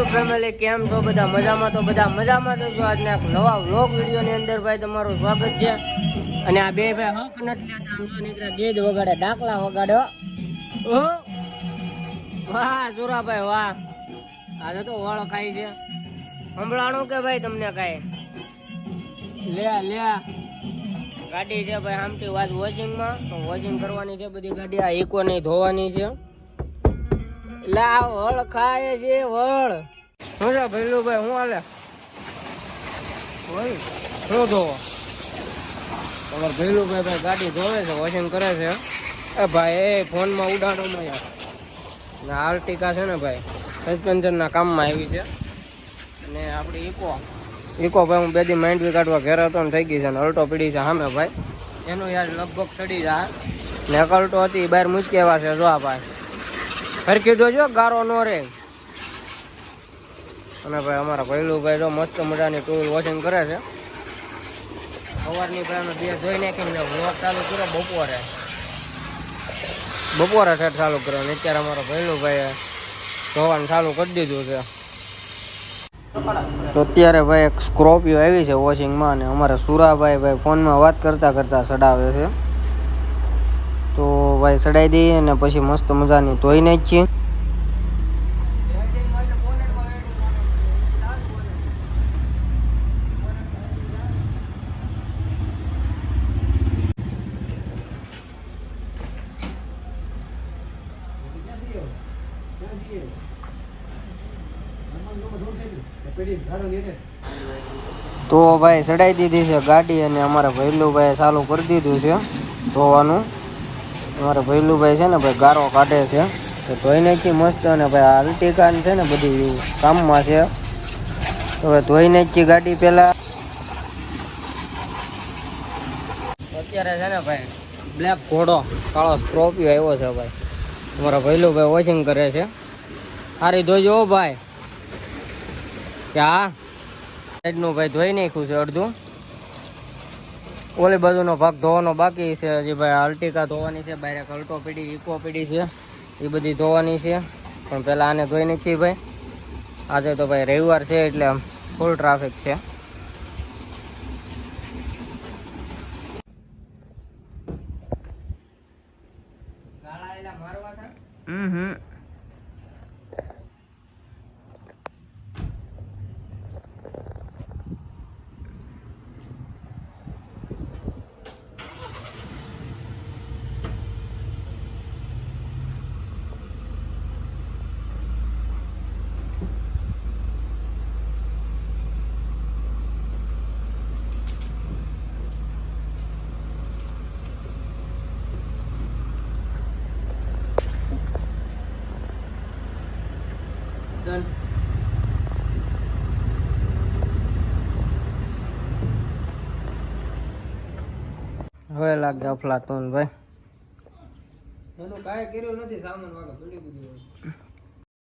Family કેમ છો બધા મજામાં? તો બધા મજામાં તો આજના એક નવા વ્લોગ વિડીયો ની અંદર ભાઈ તમારું સ્વાગત છે. અને આ બે ભાઈ હક નથી લેતા, આમ તો નીકળ્યા ગેજ વગાડે, ડાકલા વગાડ્યો. વાહ સુરાભાઈ વાહ, આજે તો વાળો ખાઈ છે. સંભળાણું કે ભાઈ તમને કઈ? લે ગાડી છે ભાઈ આમથી વાત વોશિંગમાં, વોશિંગ કરવાની છે બધી ગાડી. આ ઇકો નહીં ધોવાની છે. લા વળ ખાય છે વળ. શું છે ભૈલુભાઈ, શું હાલે? શું ધોવો તમારે ભૈલુભાઈ? ભાઈ ગાડી ધોવે છે, વોશિંગ કરે છે. એ ભાઈ એ ફોનમાં ઉડાડો માં યાર. આર્ટિકા છે ને ભાઈ સસ્પેન્શનના કામમાં આવી છે. અને આપણી ઇકો ભાઈ હું બે દી માંડવી કાઢવા ઘેર હતો ને થઈ ગઈ છે. ને અલ્ટો પીડી છે સામે ભાઈ, એનું યાર લગભગ ચડી જાય. ને એક અલ્ટો હતી બહાર મૂકી આવ્યા છે. જો આ ભાઈ ફરકી જોજો ગારો નો રે. અને ભાઈ અમારા ભૈલુભાઈ જો મસ્ત મજાની ટુ વ્હીલ વોશિંગ કરે છે. સવારની ભાઈ બે ધોઈ નાખીને વ્લોગ ચાલુ કર્યો બપોરે ઠેઠ ચાલુ કર્યો. ને અત્યારે અમારો ભૈલુભાઈ ધોવાનું ચાલુ કરી દીધું છે. તો અત્યારે ભાઈ એક સ્કોર્પિયો આવી છે વોશિંગમાં, અને અમારે સુરાભાઈ ફોનમાં વાત કરતા કરતા ચડાવે છે. તો ભાઈ ચડાવી દઈએ અને પછી મસ્ત મજાની ધોઈ નાખીએ. તો ભાઈ ચડાવી દીધી છે ગાડી, અને અમારા ભૈલુભાઈ ચાલુ કરી દીધું છે ધોવાનું. અમારા ભૈલુભાઈ છે ને ભાઈ ગારો કાઢે છે, તો ધોઈ નાખી મસ્ત. અને ભાઈ આર્ટિકા છે ને બધી કામમાં છે. તો હવે ધોઈ નાખી ગાડી પેલા. અત્યારે છે ને ભાઈ બ્લેક ઘોડો કાળો સ્કોર્પિયો આવ્યો છે ભાઈ. અમારા ભૈલુભાઈ વોશિંગ કરે છે. સારી ધોજો ભાઈ. ક્યાં સાઈડનું ભાઈ ધોઈ નાખ્યું છે અડધું. ઓલી બાજુનો ભાગ ધોવાનો બાકી છે હજી ભાઈ. આર્ટિકા ધોવાની છે, બહાર અલ્ટો પીડી ઇકો પીડી છે, એ બધી ધોવાની છે. પણ પહેલાં આને ધોઈ નાખી ભાઈ. આજે તો ભાઈ રવિવાર છે એટલે ફૂલ ટ્રાફિક છે. હવે લાગે અફલાતુન ભાઈ. એનું કાંઈ કર્યું નથી, સામાન વાગે પડી ગયું.